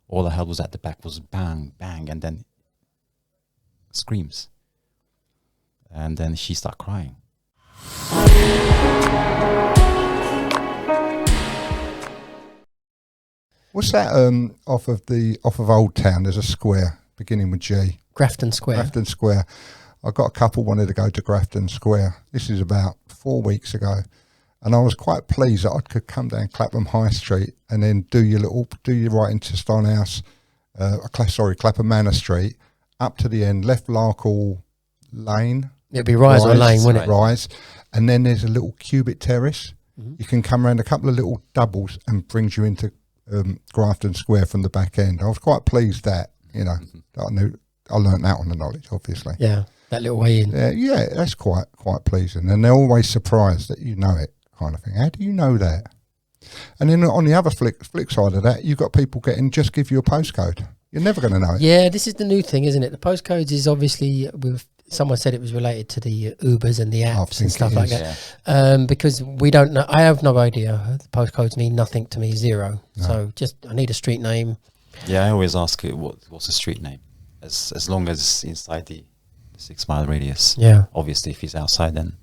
all I heard was at the back was bang, bang, and then screams. And then she started crying. What's that? Off of Old Town, there's a square beginning with G. Grafton Square. Grafton Square. I got a couple wanted to go to Grafton Square. This is about 4 weeks ago, and I was quite pleased that I could come down Clapham High Street and then do your right into Stonehouse, Clapham Manor Street, up to the end, left Larkhall Lane. It'd be Rise or Lane, wouldn't it? Rise, and then there's a little cubic terrace. Mm-hmm. You can come around a couple of little doubles and brings you into Grafton Square from the back end. I was quite pleased that, that I learned that on the knowledge, obviously. Yeah, that little way in. Yeah, that's quite pleasing. And they're always surprised that you know it, kind of thing. How do you know that? And then on the other flip side of that, you've got people just give you a postcode. You're never going to know it. Yeah, this is the new thing, isn't it? The postcodes is obviously, someone said it was related to the Ubers and the apps and stuff like that. Yeah. Because we don't know. I have no idea. The postcodes mean nothing to me, zero. No. So I need a street name. Yeah, I always ask it, what's the street name? As long as it's inside the 6 mile radius. Yeah. Obviously, if he's outside, then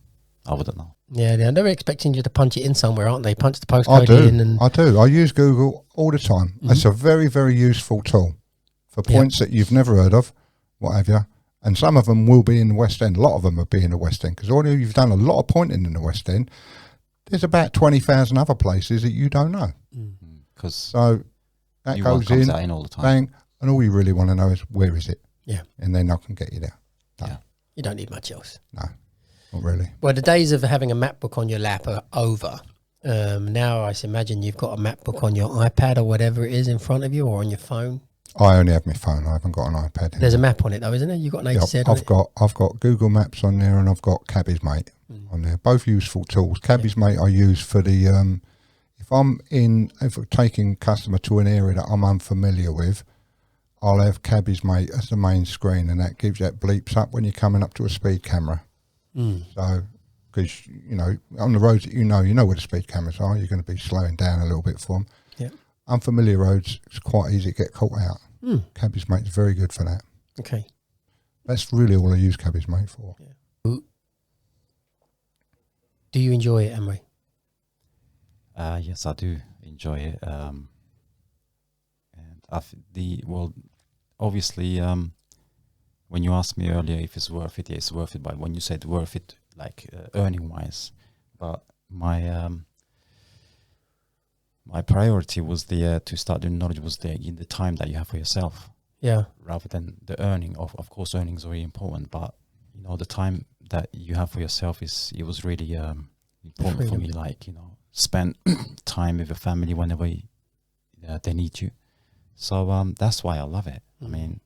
I wouldn't know. Yeah, they're expecting you to punch it in somewhere, aren't they? Punch the postcode in. I do. I use Google all the time. Mm-hmm. It's a very, very useful tool for points that you've never heard of, what have you. And some of them will be in the West End. A lot of them will be in the West End, because although you've done a lot of pointing in the West End, there's about 20,000 other places that you don't know. So that goes in all the time. Bang, and all you really want to know is, where is it? Yeah. And then I can get you there. Done. Yeah. You don't need much else. No, not really. Well, the days of having a map book on your lap are over. Now I imagine you've got a map book on your iPad or whatever it is in front of you, or on your phone. I only have my phone. I haven't got an iPad. There's a map on it though, isn't there? You've got an AZ on it. I've got Google Maps on there, and I've got Cabby's Mate on there. Both useful tools. Cabby's Mate I use for the if I'm taking customer to an area that I'm unfamiliar with, I'll have Cabby's Mate as the main screen, and that bleeps up when you're coming up to a speed camera. So, because on the roads that you know where the speed cameras are, you're going to be slowing down a little bit for them. Yeah. Unfamiliar roads, it's quite easy to get caught out. Cabby's Mate's very good for that. Okay. That's really all I use Cabby's Mate for. Yeah. Do you enjoy it, Emery? Yes, I do enjoy it. And obviously, when you asked me earlier if it's worth it, yeah, it's worth it. But when you said worth it, like earning wise, but my priority was to start doing knowledge was in the time that you have for yourself. Yeah. Rather than the earning. Of course, earning is very important, but the time that you have for yourself it was really important for me. Like spend time with your family whenever they need you. So that's why I love it. I mean,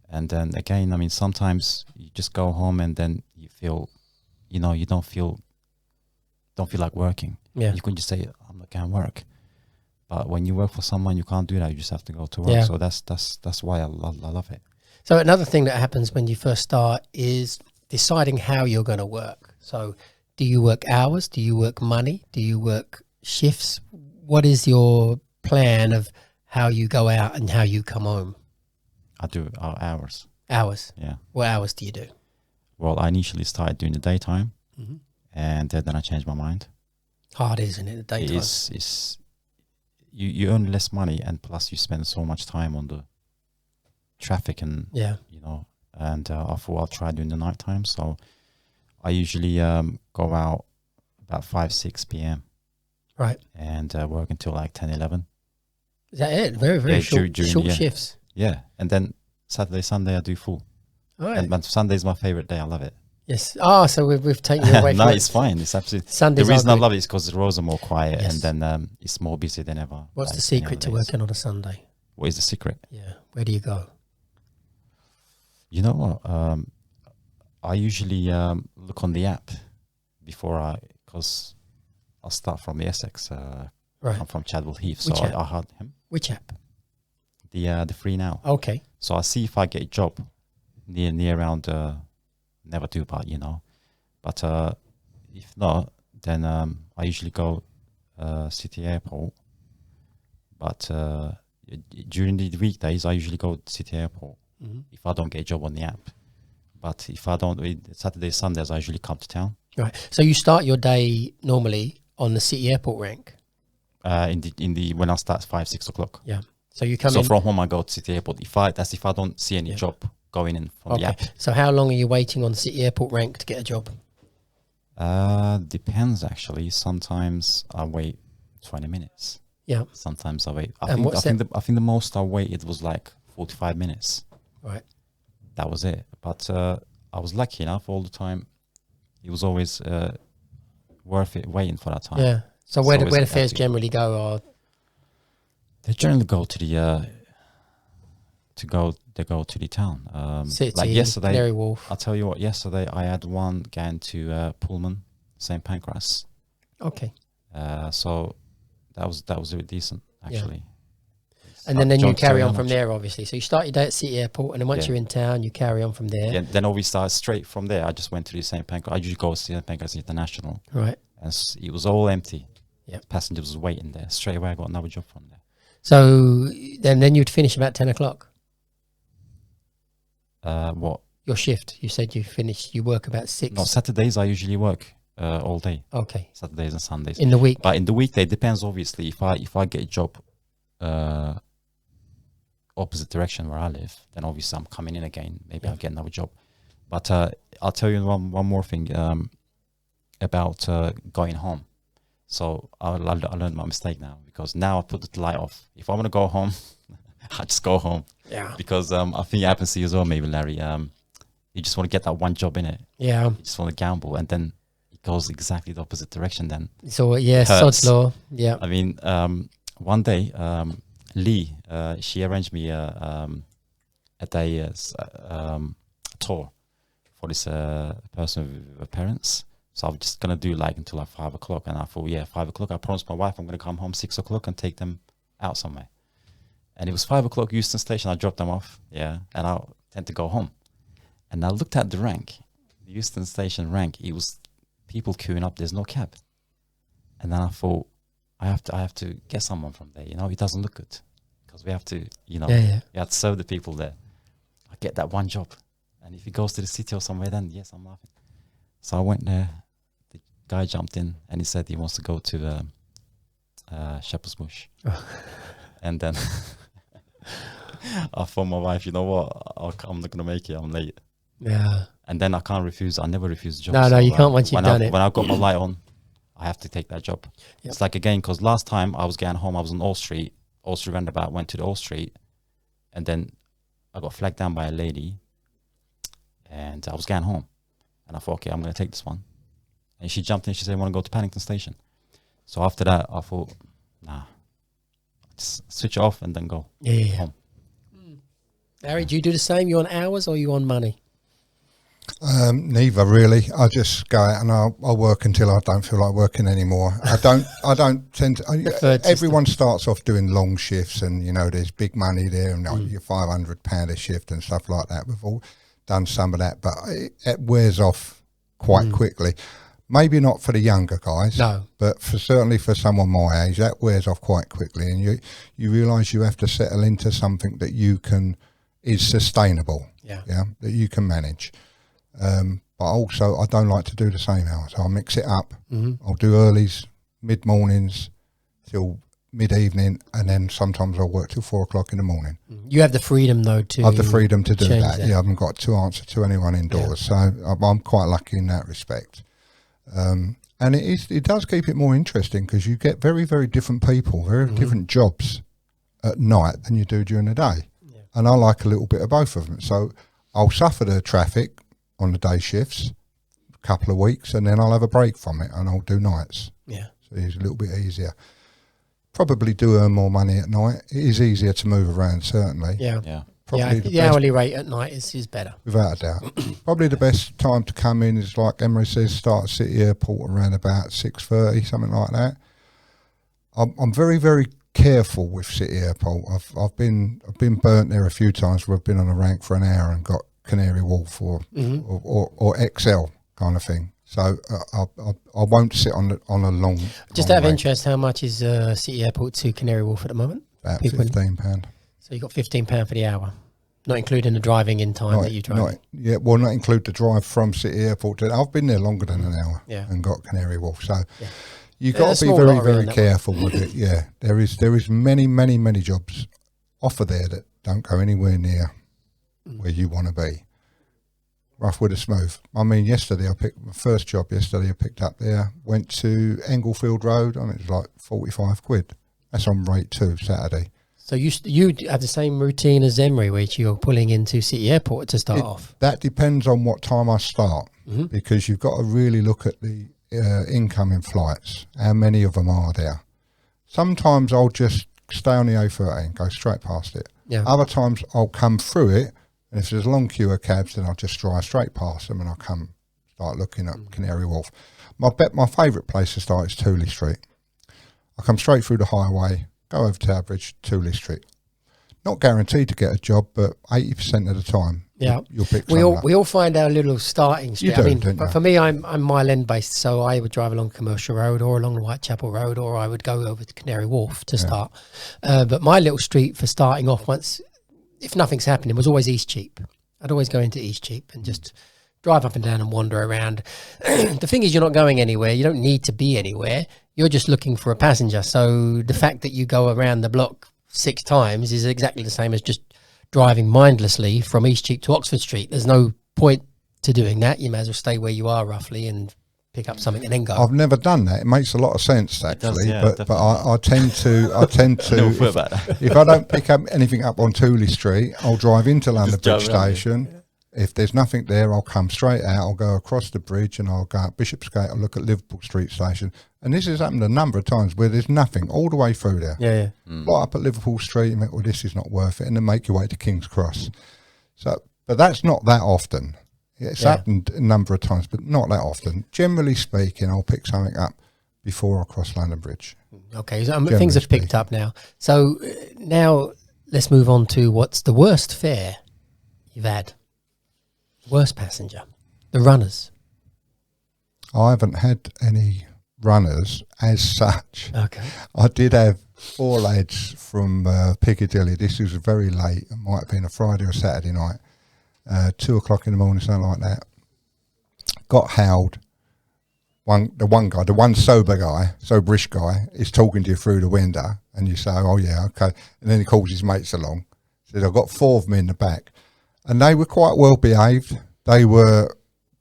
and then again, sometimes you just go home and then you feel, you don't feel like working. Yeah. You can just say, I'm not going to work. But when you work for someone, you can't do that. You just have to go to work. Yeah. So that's why I love it. So another thing that happens when you first start is deciding how you're going to work. So do you work hours? Do you work money? Do you work shifts? What is your plan of how you go out and how you come home? I do hours. Hours? Yeah. What hours do you do? Well, I initially started doing the daytime, and then I changed my mind. Hard, isn't it, the daytime? It's you earn less money, and plus you spend so much time on the traffic and and I thought I'll try doing the nighttime. So I usually go out about 5-6 p.m. Right. And work until like 10-11. Is that it? Very, very short shifts. Yeah. And then Saturday, Sunday I do full. All right. And Sunday's my favorite day. I love it. Yes. So we've taken you away from No, it's fine. It's absolutely... Sundays the reason I love it is because the roads are more quiet, yes. and then it's more busy than ever. What's the secret to working on a Sunday? What is the secret? Yeah. Where do you go? You know what? I usually look on the app because I'll start from the Essex. Right. I'm from Chadwell Heath, Which so app? I had him. Which app? The Free Now. Okay. So I see if I get a job near around. Never do, but But if not, then I usually go City Airport. But during the weekdays, I usually go to City Airport Mhm. if I don't get a job on the app. But if I don't, Saturdays, Sundays, I usually come to town. Right. So you start your day normally on the City Airport rank. In the when I start 5, 6 o'clock. Yeah. So you come So in. from home I go to City Airport. If I don't see any Yeah. job going in from the app. So how long are you waiting on City Airport rank to get a job? Depends actually. Sometimes I wait 20 minutes. Yeah. Sometimes I wait. And what's I think the most I waited was like 45 minutes. Right. That was it. But I was lucky enough all the time. It was always worth it waiting for that time. Yeah. So It's where always the like fares that. generally go are They generally go to the town. City, like yesterday, Canary Wharf. I'll tell you what. Yesterday, I had one going to Pullman, St Pancras. Okay. So that was really decent actually. And then you John, carry sorry, on how from much? there, obviously. So you start your day at City Airport, and then once Yeah. you're in town, you carry on from there. Yeah, then obviously I straight from there. I just went to the St Pancras. I usually go to St Pancras International, Right. and it was all empty. Yeah. Passengers was waiting there. Straight away, I got another job from there. So then you'd finish about 10 o'clock. What? Your shift. You said you work about 6. No, Saturdays I usually work all day. Okay. Saturdays and Sundays. In the week. But in the weekday, depends obviously. If I get a job opposite direction where I live, then obviously I'm coming in again. Maybe Yeah. I'll get another job. But I'll tell you one more thing about going home. So I learned my mistake now, because now I put the light off. If I want to go home, I just go home, Yeah. because I think it happens to you as well, maybe Larry. You just want to get that one job in it. Yeah. You just want to gamble, and then it goes exactly the opposite direction. Then So yeah, Hurts. Sod's Law. Yeah. I mean, one day, Lee, she arranged me a day tour for this person with her parents. So I was just gonna do like until like 5 o'clock, and I thought, yeah, 5 o'clock. I promised my wife I'm gonna come home 6 o'clock and take them out somewhere. And it was 5 o'clock, Euston Station. I dropped them off, yeah, and I tend to go home. And I looked at the rank, the Euston Station rank. It was people queuing up. There's no cab. And then I thought, I have to get someone from there. You know, it doesn't look good, because we have to, you know, Yeah. we have to serve the people there. I get that one job, and if he goes to the city or somewhere, then yes, I'm laughing. So I went there. The guy jumped in, and he said he wants to go to Shepherd's Bush. And then I thought my wife, you know what? I'm not gonna make it. I'm late. Yeah. And then I can't refuse. I never refuse a job. No, you can't once you've when done it. When I've got my light on, I have to take that job. Yep. It's like, again, because last time I was getting home, I was on All Street roundabout, went to the All Street, and then I got flagged down by a lady, and I was getting home. And I thought, okay, I'm going to take this one. And she jumped in, she said, I want to go to Paddington Station. So after that, I thought, nah, just switch it off and then go Yeah. home. Harry, do you do the same? You on hours or you on money? Neither really. I just go out and I'll work until I don't feel like working anymore. I don't tend to. Preferred Everyone starts off doing long shifts, and you know there's big money there, and like your £500 a shift and stuff like that. We've all done some of that, but it wears off quite quickly. Maybe not for the younger guys, No. but certainly for someone my age, that wears off quite quickly, and you realise you have to settle into something that is sustainable. Yeah. Yeah, that you can manage. But also, I don't like to do the same hours. I'll mix it up. I'll do earlies, mid-mornings till mid-evening, and then sometimes I'll work till 4 o'clock in the morning. You have the freedom though to I have the freedom to do change that. Yeah, I haven't got to answer to anyone indoors, so I'm quite lucky in that respect. And it does keep it more interesting, because you get very, very different people, very different jobs at night than you do during the day. Yeah. And I like a little bit of both of them. So I'll suffer the traffic on the day shifts a couple of weeks, and then I'll have a break from it and I'll do nights. Yeah. So it's a little bit easier. Probably do earn more money at night. It is easier to move around, certainly. Yeah. Yeah. Probably The hourly rate at night is better. without a doubt. Probably the best time to come in is, like Emery says, start at City Airport around about 6:30, something like that. I'm very, very careful with City Airport. I've been burnt there a few times where I've been on a rank for an hour and got Canary Wharf or XL kind of thing. So I won't sit on a long. Just long out of rank. interest, how much is City Airport to Canary Wharf at the moment? About People- £15. So you got £15 for the hour, not including the driving in time that you drive. Not include the drive from City Airport. I've been there longer than an hour and got Canary Wharf. So you've got to be very, very careful with it. Yeah, there is many, many, many jobs offer there that don't go anywhere near where you want to be. Rough with a smooth. I mean, yesterday I picked my first job. I picked up there, went to Englefield Road. I mean, it was like 45 quid. That's on rate 2 Saturday. So you have the same routine as Emery, which you're pulling into City Airport to start off? That depends on what time I start, because you've got to really look at the incoming flights, how many of them are there. Sometimes I'll just stay on the A13 and go straight past it. Yeah. Other times I'll come through it, and if there's a long queue of cabs, then I'll just drive straight past them and I'll start looking at Canary Wharf. My favourite place to start is Tooley Street. I come straight through the highway, go over Tower Bridge, Tooley Street. Not guaranteed to get a job, but 80% of the time, you'll pick something up. We all find our little starting street. You do, don't you? For me, I'm Mile End based, so I would drive along Commercial Road or along the Whitechapel Road, or I would go over to Canary Wharf to start. But my little street for starting off, once, if nothing's happening, was always Eastcheap. I'd always go into Eastcheap and just drive up and down and wander around. The thing is, you're not going anywhere. You don't need to be anywhere. You're just looking for a passenger. So the fact that you go around the block 6 times is exactly the same as just driving mindlessly from Eastcheap to Oxford Street. There's no point to doing that. You may as well stay where you are roughly and pick up something and then go. I've never done that. It makes a lot of sense actually, but I tend to if I don't pick up anything up on Tooley Street, I'll drive into London Bridge Station. If there's nothing there, I'll come straight out. I'll go across the bridge and I'll go up Bishopsgate. I'll look at Liverpool Street Station. And this has happened a number of times where there's nothing all the way through there. Yeah. Right up at Liverpool Street, you think, well, this is not worth it. And then make your way to King's Cross. So, but that's not that often. It's happened a number of times, but not that often. Generally speaking, I'll pick something up before I cross London Bridge. Okay, so things have picked up now. So now let's move on to what's the worst fare you've had. Worst passenger, the runners. I haven't had any runners as such. Okay. I did have 4 lads from Piccadilly. This was very late. It might have been a Friday or Saturday night. 2 o'clock in the morning, something like that. Got howled. The one sober guy, soberish guy, is talking to you through the window, and you say, "Oh yeah, okay." And then he calls his mates along. Said, "I've got 4 of them in the back." And they were quite well behaved. They were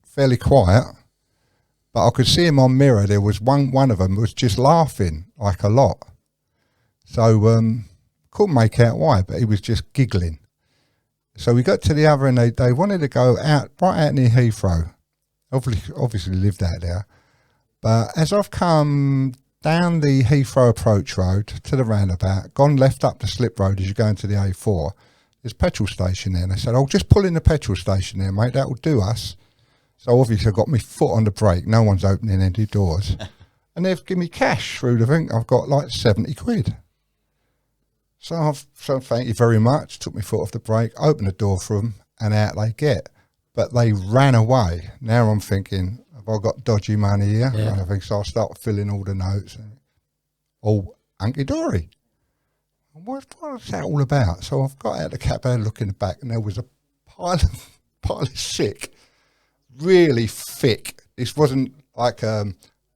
fairly quiet, but I could see him on mirror. There was one of them was just laughing like a lot. So couldn't make out why, but he was just giggling. So we got to the other end. They wanted to go out right out near Heathrow. Obviously lived out there. But as I've come down the Heathrow approach road to the roundabout, gone left up the slip road as you go into the A4. There's a petrol station there, and they said, "I'll just pull in the petrol station there, mate, that will do us." So obviously I've got my foot on the brake, no one's opening any doors. And they've given me cash through the thing. I've got like 70 quid. So thank you very much, took my foot off the brake, opened the door for them, and out they get. But they ran away. Now I'm thinking, have I got dodgy money here? Yeah. And I think so. I start filling all the notes. And all hunky-dory. What's that all about? So I've got out the cab and look in the back, and there was a pile of sick, really thick. This wasn't like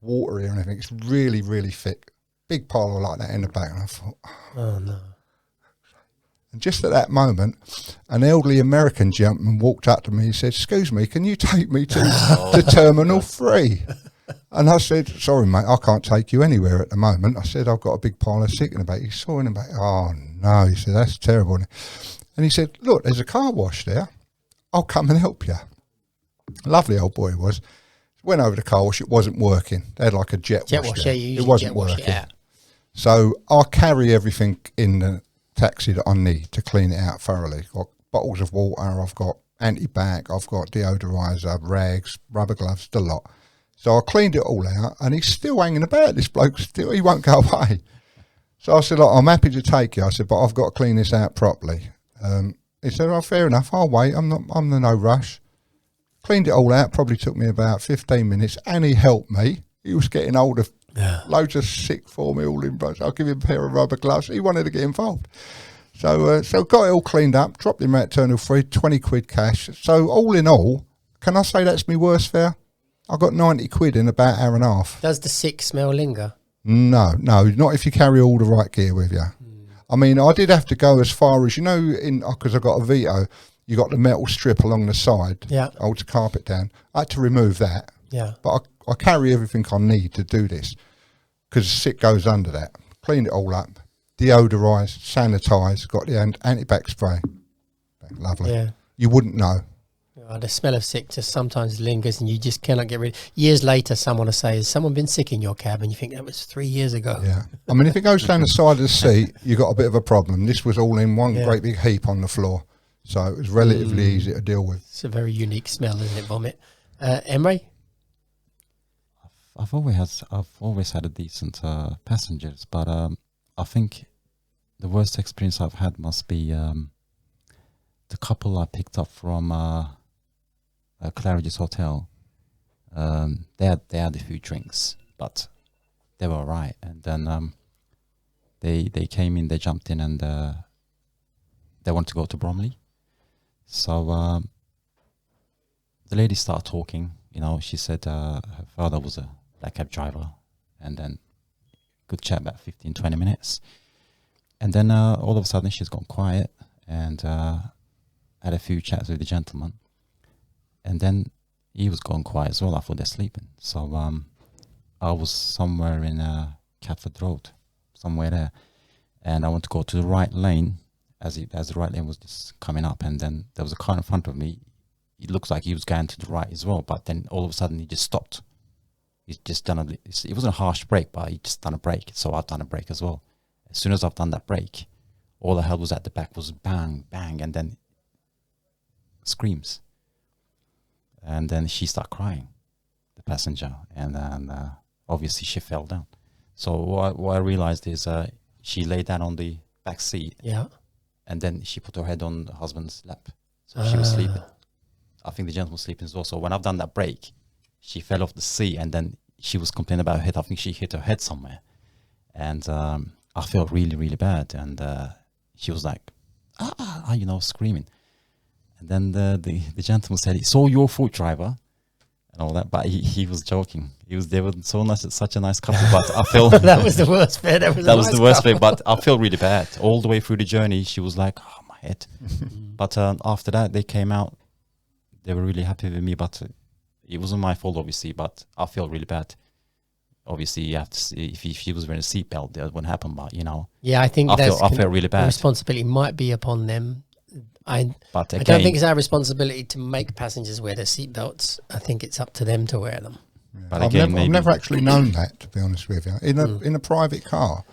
watery or anything. It's really, really thick. Big pile like that in the back. And I thought, Oh no. and just at that moment, an elderly American gentleman walked up to me and said, "Excuse me, can you take me to Terminal 3? And I said, "Sorry, mate, I can't take you anywhere at the moment." I said, "I've got a big pile of sick in the back." He saw in the back. "Oh, no." He said, "That's terrible." And he said, "Look, there's a car wash there. I'll come and help you." Lovely old boy he was. Went over to the car wash. It wasn't working. They had like a jet wash there. Yeah, it wasn't working. So I carry everything in the taxi that I need to clean it out thoroughly. Got bottles of water. I've got anti-bac. I've got deodorizer, rags, rubber gloves, the lot. So I cleaned it all out, and he's still hanging about. This bloke still, he won't go away. So I said, "Look, I'm happy to take you." I said, "But I've got to clean this out properly." He said, "Oh, fair enough. I'll wait. I'm in no rush." Cleaned it all out. Probably took me about 15 minutes, and he helped me. He was getting hold of Loads of sick form all in brush. I'll give him a pair of rubber gloves. He wanted to get involved. So got it all cleaned up, dropped him out Terminal 3, 20 quid cash. So all in all, can I say that's my worst fare? I got 90 quid in about an hour and a half. Does the sick smell linger? No, not if you carry all the right gear with you. I mean, I did have to go as far as, because I got a Vito, you got the metal strip along the side, holds the carpet down. I had to remove that. Yeah. But I carry everything I need to do this because sick goes under that. Cleaned it all up, deodorised, sanitised, got the antibac spray. Lovely. Yeah. You wouldn't know. The smell of sick just sometimes lingers and you just cannot get rid of it. Years later, someone will say, has someone been sick in your cab? And you think, that was 3 years ago. Yeah. I mean, if it goes down the side of the seat, you got a bit of a problem. This was all in one great big heap on the floor. So it was relatively easy to deal with. It's a very unique smell, isn't it, vomit? Emre? I've always had a decent passengers, but I think the worst experience I've had must be the couple I picked up from Claridge's Hotel. They had a few drinks, but they were alright. And then they came in, they jumped in, and they wanted to go to Bromley. So the lady started talking. She said her father was a black cab driver, and then good chat about 15-20 minutes. And then all of a sudden she's gone quiet and had a few chats with the gentleman. And then he was gone quiet as well. I thought they're sleeping. So I was somewhere in Catford Road, somewhere there. And I went to go to the right lane as the right lane was just coming up. And then there was a car in front of me. It looks like he was going to the right as well. But then all of a sudden he just stopped. He's just done it wasn't a harsh brake, but he just done a brake. So I've done a brake as well. As soon as I've done that brake, all I heard was at the back was bang, bang, and then screams. And then she started crying, the passenger, and then obviously she fell down. So what I realized is she lay down on the back seat, and then she put her head on the husband's lap. So she was sleeping. I think the gentleman was sleeping as well. So when I've done that brake, she fell off the seat, and then she was complaining about her head. I think she hit her head somewhere. And I felt really, really bad. And she was like, screaming. And then the gentleman said, "It's all your fault, driver," and all that. But he was joking. They were so nice, such a nice couple. But I felt that was the worst bit. That was the worst bit. But I felt really bad all the way through the journey. She was like, "Oh, my head." But after that, they came out. They were really happy with me. But it wasn't my fault, obviously. But I felt really bad. Obviously, you have to see if she was wearing a seatbelt, that wouldn't happen. But I think I felt really bad. The responsibility might be upon them. I don't think it's our responsibility to make passengers wear their seatbelts. I think it's up to them to wear them. Yeah. But I've never actually known that, to be honest with you. In a private car,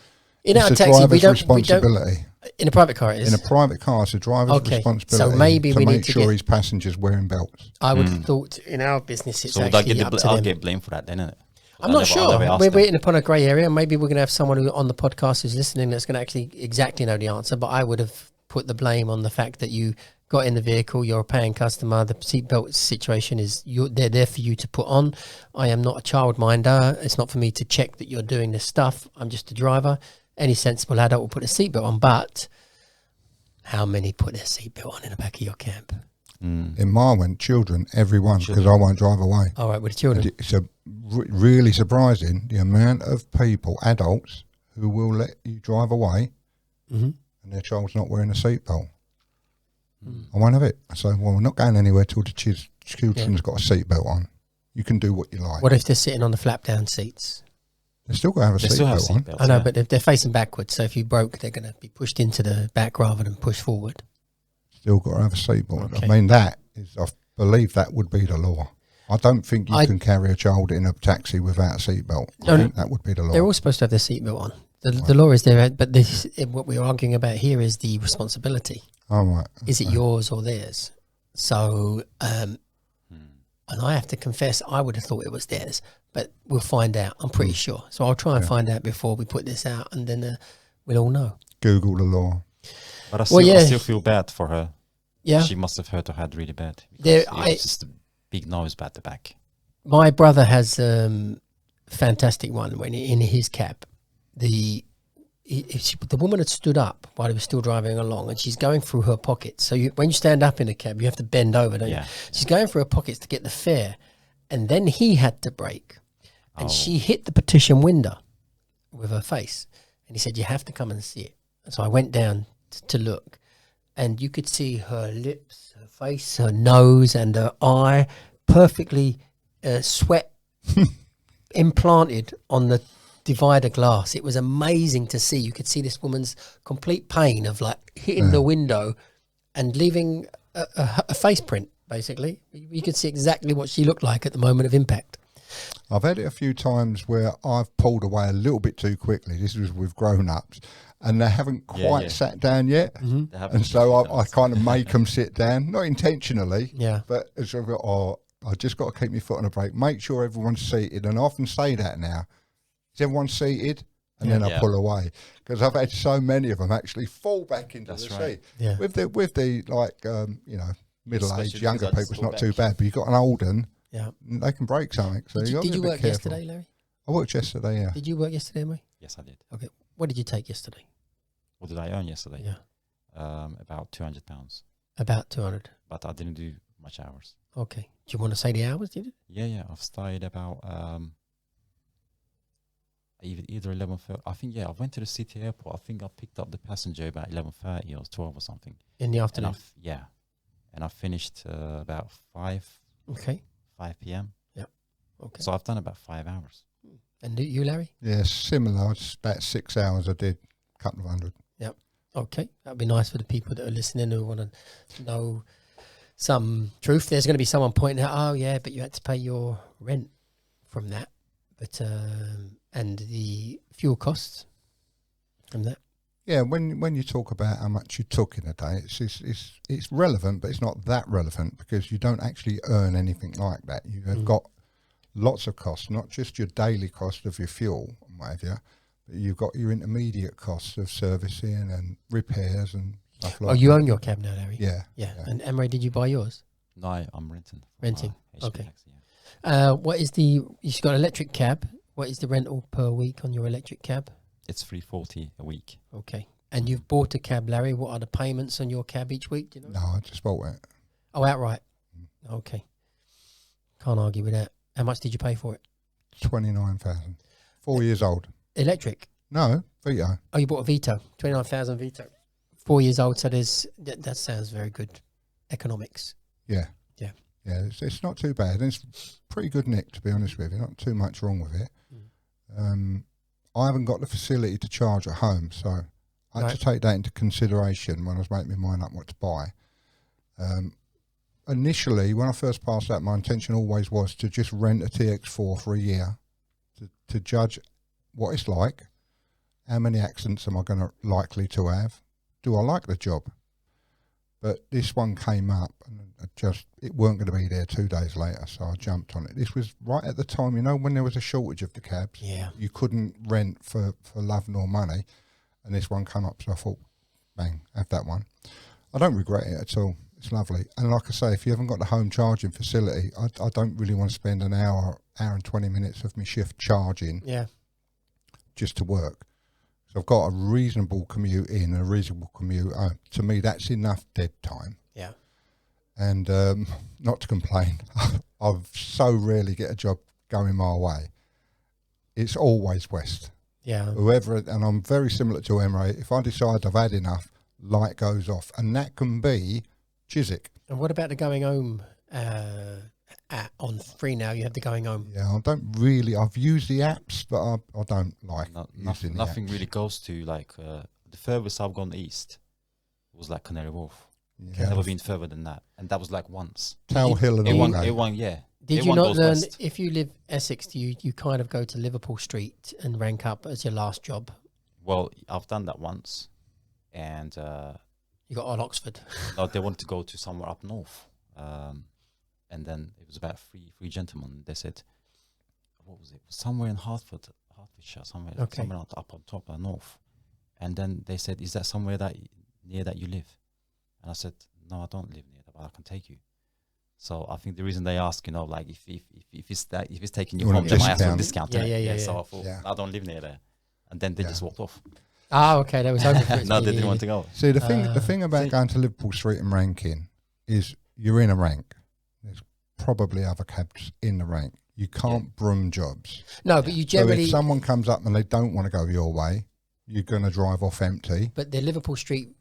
in our taxi, responsibility. In a private car, it is. In a private car, it's a driver's responsibility. So maybe we need to make sure his passengers wearing belts. I would have thought in our business it's actually up to them. I'll get blamed for that, then, isn't it? I'm not sure. We're waiting upon a grey area. Maybe we're going to have someone who on the podcast who's listening that's going to actually exactly know the answer. But I would have put the blame on the fact that you got in the vehicle, you're a paying customer, the seatbelt situation is they're there for you to put on. I am not a childminder. It's not for me to check that you're doing this stuff. I'm just a driver. Any sensible adult will put a seatbelt on, but how many put their seatbelt on in the back of your cab? In mine went children, everyone, because I won't drive away. All right, with the children. It's really surprising the amount of people, adults, who will let you drive away and their child's not wearing a seatbelt. I won't have it. I say, well, we're not going anywhere till the children's got a seatbelt on. You can do what you like. What if they're sitting on the flap-down seats? They still got to have a seatbelt on. I know, but if they're facing backwards, so if you broke, they're going to be pushed into the back rather than pushed forward. Still got to have a seatbelt. Okay. I mean, I believe that would be the law. I don't think you can carry a child in a taxi without a seatbelt. I think that would be the law. They're all supposed to have their seatbelt on. The law is there, but what we're arguing about here is the responsibility. Oh, right. Okay. Is it yours or theirs? So, and I have to confess, I would have thought it was theirs, but we'll find out. I'm pretty sure. So I'll try and find out before we put this out, and then we'll all know. Google the law. But I still feel bad for her. Yeah. She must have hurt her head really bad. It's just a big noise at the back. My brother has fantastic one when in his cab, the woman had stood up while he was still driving along, and she's going through her pockets. So when you stand up in a cab, you have to bend over, don't you? She's going through her pockets to get the fare, and then he had to brake, and she hit the partition window with her face, and he said, "You have to come and see it." And so I went down to look, and you could see her lips, her face, her nose, and her eye perfectly sweat implanted on the divider glass. It was amazing to see. You could see this woman's complete pain of like hitting the window and leaving a face print, basically. You could see exactly what she looked like at the moment of impact. I've had it a few times where I've pulled away a little bit too quickly. This was with grown-ups, and they haven't quite sat down yet. And so I kind of make them sit down, not intentionally, but it's sort of, I just got to keep my foot on the brake. Make sure everyone's seated, and I often say that now. Is everyone seated? And then I pull away, because I've had so many of them actually fall back into the seat. Yeah. With the like middle-aged younger people, it's not too bad. But you've got an old one. Yeah, they can break something. So did you work yesterday, Larry? I worked yesterday. Yeah. Did you work yesterday, Emery? Yes, I did. Okay. What did you take yesterday? What did I earn yesterday? Yeah. About £200. About 200. But I didn't do much hours. Okay. Do you want to say the hours? Did you? Yeah. I've started about either 11:30. I think I went to the city airport. I think I picked up the passenger about 11:30 or 12 or something in the afternoon. And I finished about 5 p.m. Yeah. Okay. So I've done about 5 hours. And you, Larry? Yeah, similar. It's about 6 hours. I did a couple of hundred. Yep. Okay. That'd be nice for the people that are listening who want to know some truth. There's going to be someone pointing out, oh yeah, but you had to pay your rent from that, but and the fuel costs from that. Yeah, when you talk about how much you took in a day, it's relevant, but it's not that relevant because you don't actually earn anything like that. You have got lots of costs, not just your daily cost of your fuel and what have you, but you've got your intermediate costs of servicing and repairs and stuff like that. Oh, you own your cab now, Larry? Yeah. And Emery, did you buy yours? No, I'm renting. Renting. Okay. Taxi, yeah. You've got an electric cab. What is the rental per week on your electric cab? It's $340 a week. Okay. And you've bought a cab, Larry. What are the payments on your cab each week? Do you know? No, I just bought it. Oh, outright. Okay. Can't argue with that. How much did you pay for it? 29,000. 4 years old. Electric? No, Vito. Oh, you bought a Vito. 29,000 Vito. 4 years old. So that sounds very good economics. Yeah. Yeah. Yeah, it's not too bad. It's pretty good nick, to be honest with you. Not too much wrong with it. I haven't got the facility to charge at home, so I had to take that into consideration when I was making my mind up what to buy. Initially, when I first passed that, my intention always was to just rent a TX4 for a year to judge what it's like, how many accidents am I going to likely to have, do I like the job? But this one came up and it weren't going to be there 2 days later, so I jumped on it. This was right at the time, when there was a shortage of the cabs. Yeah. You couldn't rent for love nor money, and this one came up, so I thought, bang, have that one. I don't regret it at all. It's lovely. And like I say, if you haven't got the home charging facility, I don't really want to spend an hour and 20 minutes of my shift charging just to work. So I've got a reasonable commute in and a reasonable commute home. To me, that's enough dead time. Yeah. And not to complain, I've so rarely get a job going my way. It's always west. Yeah. Whoever, and I'm very similar to Emre. If I decide I've had enough, light goes off. And that can be Chiswick. And what about the going home on free now? You have the going home. Yeah, I've used the apps, but I don't like using the nothing apps. really goes to the furthest I've gone east was like Canary Wharf. Yeah. Never been further than that, and that was like once. Tower Hill and all that. Did you not learn, if you live Essex, you kind of go to Liverpool Street and rank up as your last job? Well, I've done that once, and you got on Oxford. No, they wanted to go to somewhere up north, and then it was about three gentlemen. They said, what was it? Somewhere in Hertfordshire, somewhere up on top of north. And then they said, is that somewhere near that you live? And I said, no, I don't live near that, but I can take you. So I think the reason they ask, you know, like if it's taking you You home, want they a might ask for a discount. discount. Yeah, innit? yeah. So I thought, Yeah. I don't live near there. And then they Yeah. just walked off. Oh, okay. That was hoping for it to No, be they didn't the- want to go. See, the thing about see- going to Liverpool Street and ranking is you're in a rank. There's probably other cabs in the rank. You can't broom jobs. No, but you So generally. if someone comes up and they don't want to go your way, you're going to drive off empty. But the Liverpool Street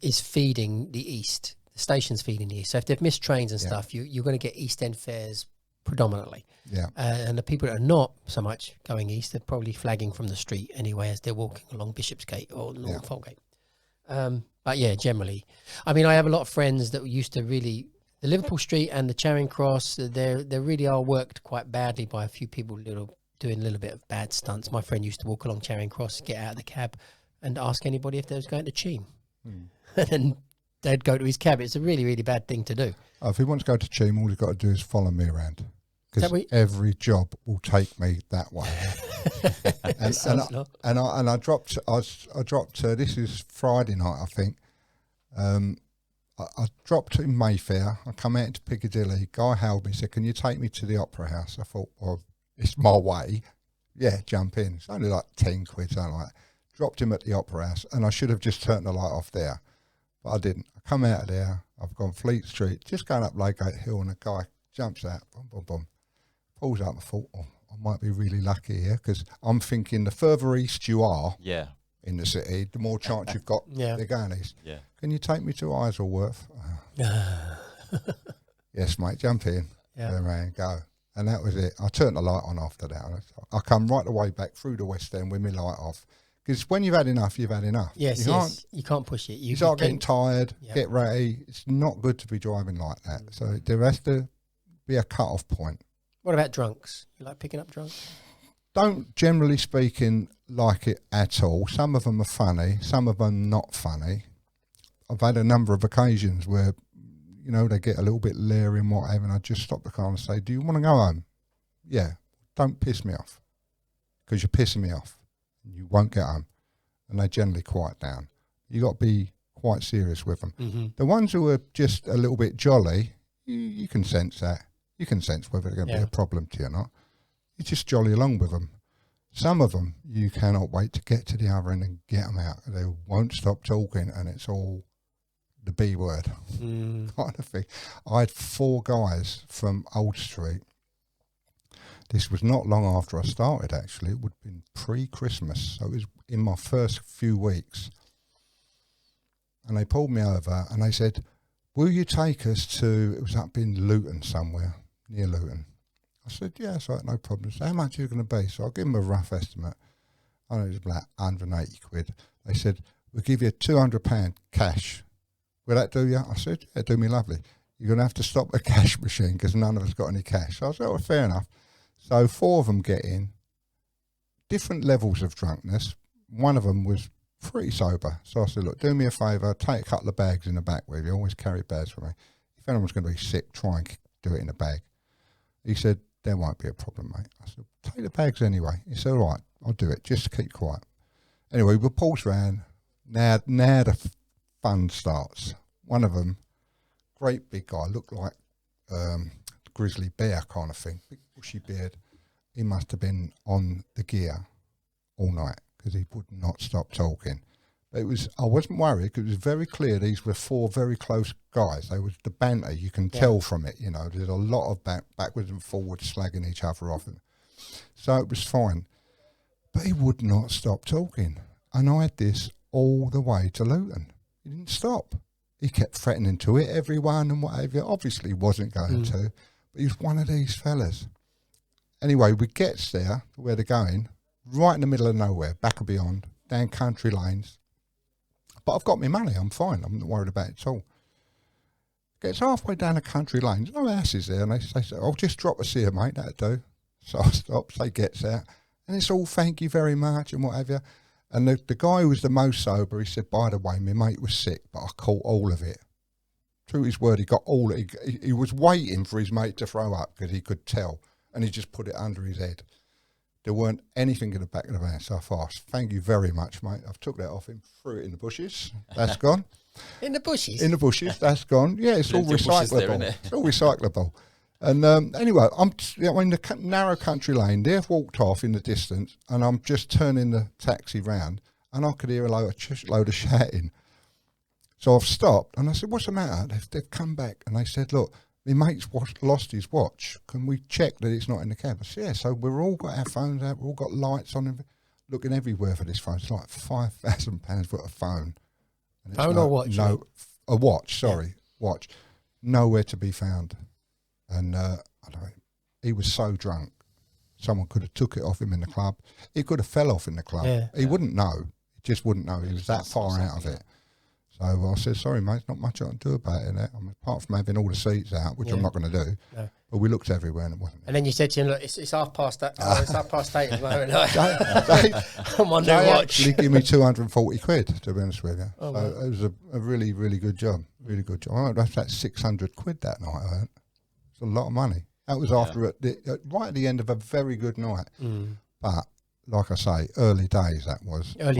is feeding the east. The station's feeding the east. So if they've missed trains and Yeah. stuff, you're going to get East End fares predominantly. Yeah. And the people that are not so much going east, they're probably flagging from the street anyway as they're walking along Bishopsgate or North Yeah. Folgate. But yeah, generally. I mean, I have a lot of friends that used to really... The Liverpool Street and the Charing Cross, they really are worked quite badly by a few people doing a little bit of bad stunts. My friend used to walk along Charing Cross, get out of the cab and ask anybody if they was going to Cheam. And then they'd go to his cab. It's a really, really bad thing to do. If he wants to go to Cheam, all he's got to do is follow me around. Because we- every job will take me that way. and I dropped. This is Friday night, I think. I dropped in Mayfair. I come out into Piccadilly. Guy hailed me, said, "Can you take me to the Opera House?" I thought, well, it's my way. Yeah, jump in. It's only like 10 quid, something like that. Dropped him at the Opera House, and I should have just turned the light off there, but I didn't. I come out of there. I've gone Fleet Street, just going up Lagate Hill, and a guy jumps out, boom, boom, boom, pulls up. I thought, oh, I might be really lucky here, because I'm thinking the further east you are Yeah. in the city, the more chance you've got Yeah. they're going east. Yeah. Can you take me to Isleworth? Yes, mate, jump in. Yeah. Turn around, go. And that was it. I turned the light on after that. I come right the way back through the West End with my light off. Because when you've had enough, you've had enough. Yes, you you can't push it. You start getting can't- tired, Yeah. get ready. It's not good to be driving like that. So there has to be a cut-off point. What about drunks? You like picking up drunks? Don't, generally speaking, like it at all. Some of them are funny, some of them not funny. I've had a number of occasions where, you know, they get a little bit leery and whatever, and I just stop the car and say, "Do you want to go home?" "Yeah." "Don't piss me off, because you're pissing me off. You won't get home." And they generally quiet down. You got to be quite serious with them. Mm-hmm. The ones who are just a little bit jolly, you can sense that. You can sense whether they're going to be Yeah. a problem to you or not. You just jolly along with them. Some of them, you cannot wait to get to the other end and get them out. They won't stop talking, and it's all the B word kind of thing. I had 4 guys from Old Street. This was not long after I started, actually. It would have been pre-Christmas, so it was in my first few weeks. And they pulled me over and they said, "Will you take us to," it was up in Luton somewhere, near Luton. I said, "Yeah, it's all right, no problem." So how much are you going to be? So I'll give them a rough estimate. I know it was about 180 quid. They said, "We'll give you £200 cash. Will that do you?" I said, "Yeah, do me lovely. You're going to have to stop the cash machine because none of us got any cash." So I said, "Oh, fair enough." So 4 of them get in, different levels of drunkenness. One of them was pretty sober. So I said, "Look, do me a favour, take a couple of bags in the back with you. Always carry bags for me. If anyone's going to be sick, try and do it in a bag." He said, "There won't be a problem, mate." I said, "Take the bags anyway." He said, "All right, I'll do it. Just keep quiet." Anyway, we pulse round. Now the fun starts. One of them, great big guy, looked like grizzly bear kind of thing, big bushy beard. He must have been on the gear all night because he would not stop talking. But I wasn't worried because it was very clear these were 4 very close guys. They was the banter, you can tell from it, you know, there's a lot of backwards and forwards slagging each other off. So it was fine. But he would not stop talking. And I had this all the way to Luton. He didn't stop. He kept threatening to hit everyone and whatever. Obviously he wasn't going to, but he was one of these fellas. Anyway, we gets there, where they're going, right in the middle of nowhere, back and beyond, down country lanes. But I've got my money, I'm fine, I'm not worried about it at all. Gets halfway down a country lane, there's no houses there, and they say, "I'll just drop us here, mate, that'll do." So I stops, they gets out, and it's all "thank you very much" and whatever. And the guy who was the most sober, he said, "By the way, my mate was sick, but I caught all of it." True his word, he got all it. He was waiting for his mate to throw up because he could tell, and he just put it under his head. There weren't anything in the back of the van. So I thought, thank you very much, mate. I've took that off him, threw it in the bushes. That's gone. In the bushes? In the bushes, that's gone. Yeah, it's all recyclable. It's all recyclable. And anyway, I'm in the narrow country lane. They've walked off in the distance, and I'm just turning the taxi round, and I could hear a load of shouting. So I've stopped, and I said, what's the matter? They've come back, and they said, look, my mate's lost his watch. Can we check that it's not in the cab? I said, yeah. So we've all got our phones out. We've all got lights on, looking everywhere for this phone. It's like £5,000 worth of phone. And Phone or watch? No, a watch, sorry. Watch. Nowhere to be found. And he was so drunk. Someone could have took it off him in the club. It could have fell off in the club. Yeah. He wouldn't know. He just wouldn't know. He was that far out of it. So I said, sorry, mate, not much I can do about it. I mean, apart from having all the seats out, which I'm not going to do. No. But we looked everywhere and it wasn't. And then you said to him, look, it's 8:30. It's 8:30 at the moment. I'm on their watch. Actually give me 240 quid, to be honest with you. Oh, so it was a really, really good job. Really good job. I that's that 600 quid that night I earned. It's a lot of money. That was after right at the end of a very good night. Mm. But like I say, early days that was. I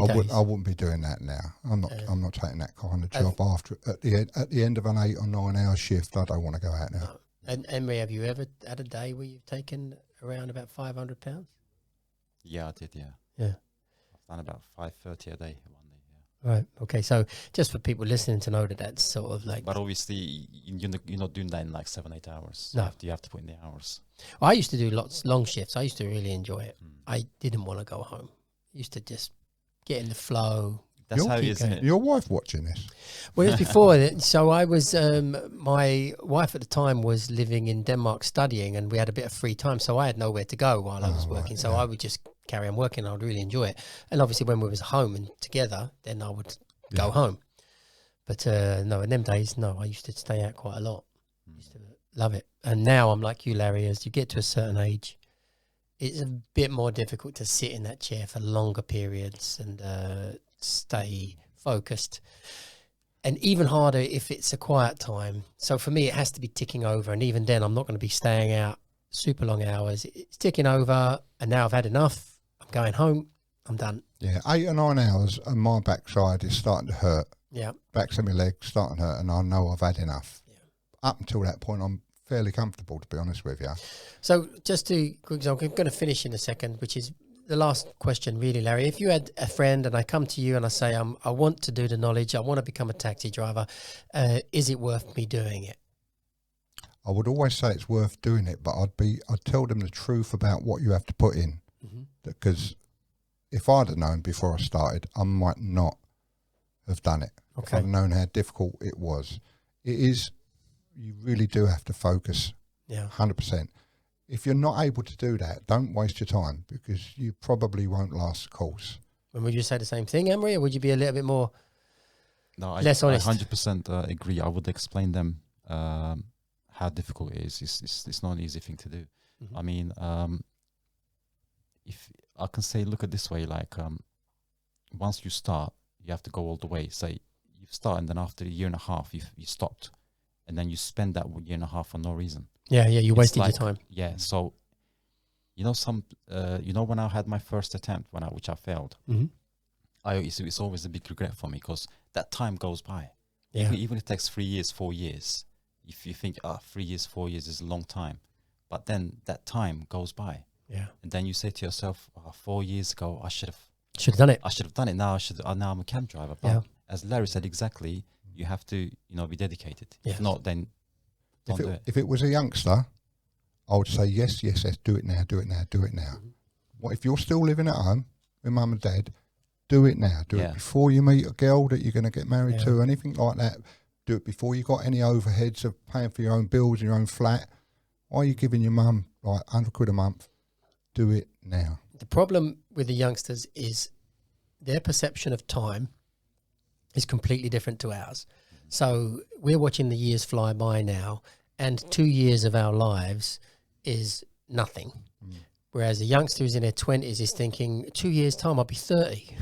wouldn't be doing that now. I'm not taking that kind of job after at the end of an 8 or 9 hour shift. I don't want to go out now. No. And Emery, have you ever had a day where you've taken around about £500? Yeah, I did. Yeah. Yeah. I've done about 530 a day one day. Yeah. Right. Okay. So just for people listening to know that that's sort of like. But obviously, you're not doing that in like 7-8 hours. No. You have to put in the hours. Well, I used to do long shifts. I used to really enjoy it. I didn't want to go home. I used to just get in the flow. That's how it is, isn't it? Your wife watching this? Well, it was before that. So I was, my wife at the time was living in Denmark studying, and we had a bit of free time. So I had nowhere to go while I was working. So I would just carry on working. I would really enjoy it. And obviously when we was home and together, then I would go home. But no, in them days, no, I used to stay out quite a lot. I used to love it. And now I'm like you, Larry, as you get to a certain age, it's a bit more difficult to sit in that chair for longer periods and stay focused, and even harder if it's a quiet time. So for me, it has to be ticking over, and even then I'm not going to be staying out super long hours. It's ticking over, and now I've had enough. I'm going home. I'm done. Yeah, 8 or 9 hours and my backside is starting to hurt. Yeah, backs of my legs starting to hurt, and I know I've had enough. Yeah. Up until that point, I'm fairly comfortable, to be honest with you. So just to quick, I'm going to finish in a second, which is the last question really, Larry. If you had a friend and I come to you and I say, I want to do the knowledge, I want to become a taxi driver, is it worth me doing it? I would always say it's worth doing it, but I'd tell them the truth about what you have to put in. Because if I'd have known before I started, I might not have done it. Okay. If I'd have known how difficult it was. It is, you really do have to focus 100%. If you're not able to do that, don't waste your time, because you probably won't last the course. And would you say the same thing, Emery, or would you be a little bit more less honest? I 100% agree. I would explain them how difficult it is. It's not an easy thing to do. I mean, if I can say, look at this way, like once you start, you have to go all the way. Say you start, and then after a year and a half, you stopped, and then you spend that year and a half for no reason. Yeah, you wasted your time. Yeah, so when I had my first attempt, which I failed, it's always a big regret for me, because that time goes by. Yeah. Even if it takes 3 years, 4 years, if you think 3 years, 4 years is a long time, but then that time goes by. Yeah, and then you say to yourself, 4 years ago, I should have done it. I should have done it. Now now I'm a cab driver. But as Larry said, exactly, you have to be dedicated. Yeah. If not, then. If it was a youngster, I would say yes, do it now. What if you're still living at home with mum and dad? Do it now. Do it before you meet a girl that you're going to get married to, anything like that. Do it before you got any overheads of paying for your own bills, your own flat. Why are you giving your mum like 100 quid a month? Do it now. The problem with the youngsters is their perception of time is completely different to ours. So we're watching the years fly by now, and 2 years of our lives is nothing. Whereas a youngster who's in their 20s is thinking, 2 years' time, I'll be 30.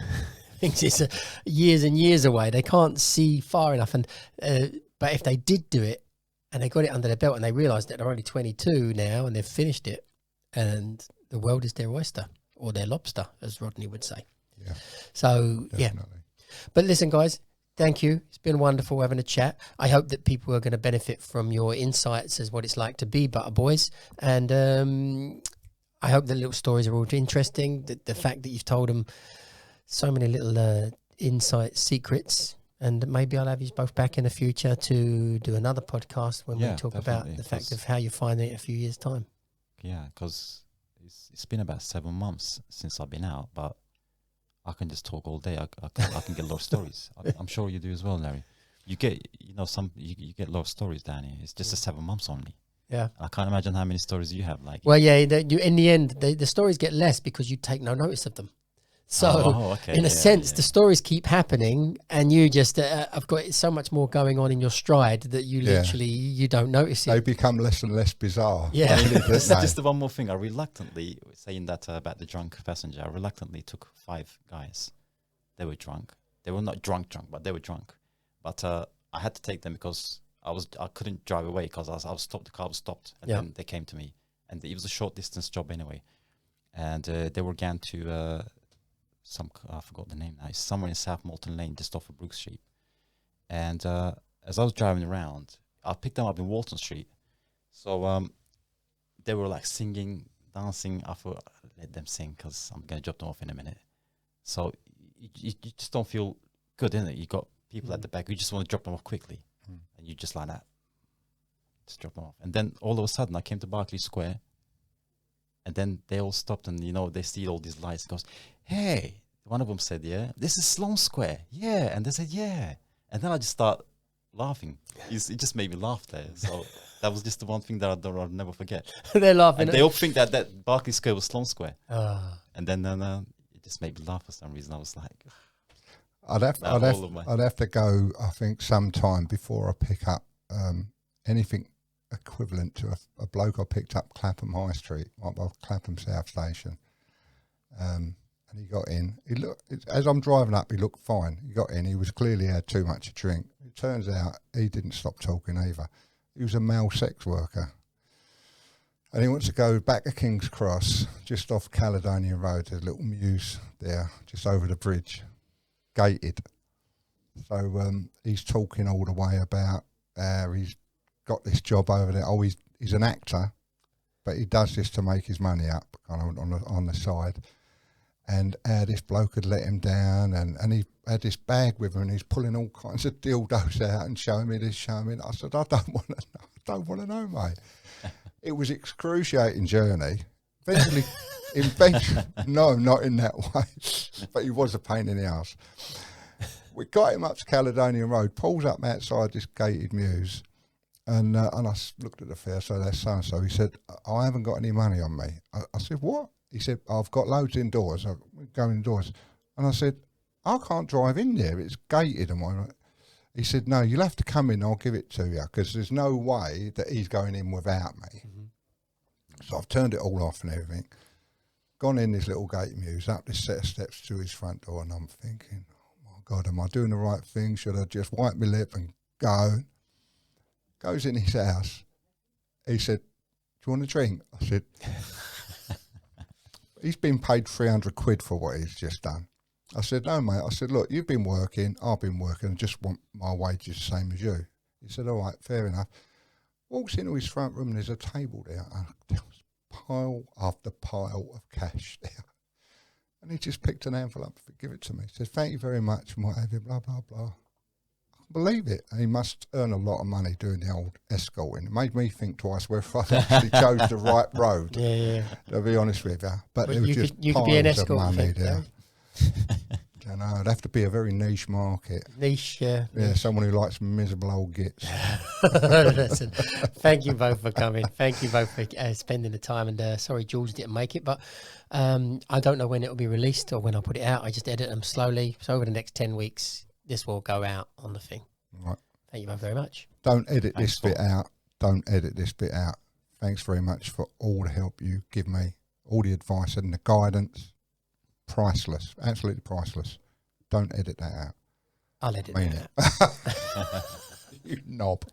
Thinks it's years and years away. They can't see far enough. And but if they did do it and they got it under their belt and they realised that they're only 22 now and they've finished it, and the world is their oyster. or their lobster, as Rodney would say. Yeah. So, Definitely. But listen, guys, thank you. It's been wonderful having a chat. I hope that people are going to benefit from your insights as what it's like to be Butter Boys. And I hope the little stories are all interesting. The fact that you've told them so many little insight secrets. And maybe I'll have you both back in the future to do another podcast when we talk about the fact of how you find it in a few years' time. Yeah, because it's been about 7 months since I've been out, but I can just talk all day. I can get a lot of stories. I'm sure you do as well, Larry. You get, you get a lot of stories down here. It's just 7 months only. Yeah. I can't imagine how many stories you have. Like, well, yeah, in the end, the stories get less because you take no notice of them. So, in a sense, the stories keep happening, and you just I've got so much more going on in your stride that you literally you don't notice it. They become less and less bizarre. Yeah. Just the one more thing. I reluctantly, saying that about the drunk passenger, I reluctantly took 5 guys. They were drunk. They were not drunk, but they were drunk. But I had to take them because I couldn't drive away because I was stopped. The car was stopped, and then they came to me, and it was a short distance job anyway, and they were going to. I forgot the name now. It's somewhere in South Molton Lane, just off of Brook Street. And as I was driving around, I picked them up in Walton Street. So they were like singing, dancing. I thought, let them sing because I'm going to drop them off in a minute. So you just don't feel good, innit? You got people at the back who just want to drop them off quickly. And you just like that. Just drop them off. And then all of a sudden I came to Berkeley Square. And then they all stopped and, they see all these lights and goes, hey, one of them said, yeah, this is Sloane Square. Yeah. And they said, yeah. And then I just start laughing. It just made me laugh there. So that was just the one thing that I'll never forget. They're laughing. And they all think that Berkeley Square was Sloane Square. And then it just made me laugh for some reason. I was like, I'd have to go, I think, sometime before I pick up anything equivalent to a bloke I picked up Clapham High Street, Clapham South Station, and he got in. He looked, as I'm driving up, he looked fine. He got in. He was clearly had too much to drink. It turns out he didn't stop talking either. He was a male sex worker, and he wants to go back to King's Cross, just off Caledonia Road. There's a little mews there, just over the bridge, gated. So he's talking all the way about he's got this job over there. Oh, he's an actor, but he does this to make his money up, kind of on the side. And this bloke had let him down, and he had this bag with him, and he's pulling all kinds of dildos out and showing me this, showing me that. I said, I don't want to know, mate. It was excruciating journey. Eventually, no, not in that way, but he was a pain in the ass. We got him up to Caledonia Road, pulls up outside this gated mews. And I looked at the fare, so that's so-and-so. He said, I haven't got any money on me. I said, what? He said, I've got loads indoors. I'm going indoors. And I said, I can't drive in there. It's gated. And whatnot. He said, no, you'll have to come in. I'll give it to you because there's no way that he's going in without me. So I've turned it all off and everything. Gone in this little gate mews, up this set of steps to his front door. And I'm thinking, oh, my God, am I doing the right thing? Should I just wipe my lip and go? Goes in his house. He said, do you want a drink? I said, he's been paid 300 quid for what he's just done. I said, no, mate. I said, look, you've been working, I've been working, I just want my wages the same as you. He said, all right, fair enough. Walks into his front room and there's a table there. And there was pile after pile of cash there. And he just picked an envelope up, give it to me. He said, thank you very much, and what have you, blah, blah, blah. Believe it. He must earn a lot of money doing the old escorting. It made me think twice whether I actually chose the right road. Yeah. To be honest with you, but there was just you could be an piles escort, of money there. Yeah. I know it'd have to be a very niche market. Niche, Yeah, someone who likes miserable old gits. Listen, thank you both for coming. Thank you both for spending the time. And sorry, George didn't make it, but I don't know when it will be released or when I put it out. I just edit them slowly. So over the next 10 weeks. This will go out on the thing. Right. Thank you both very much. Don't edit this bit out. Don't edit this bit out. Thanks very much for all the help you give me, all the advice and the guidance. Priceless. Absolutely priceless. Don't edit that out. I'll edit that out. You knob.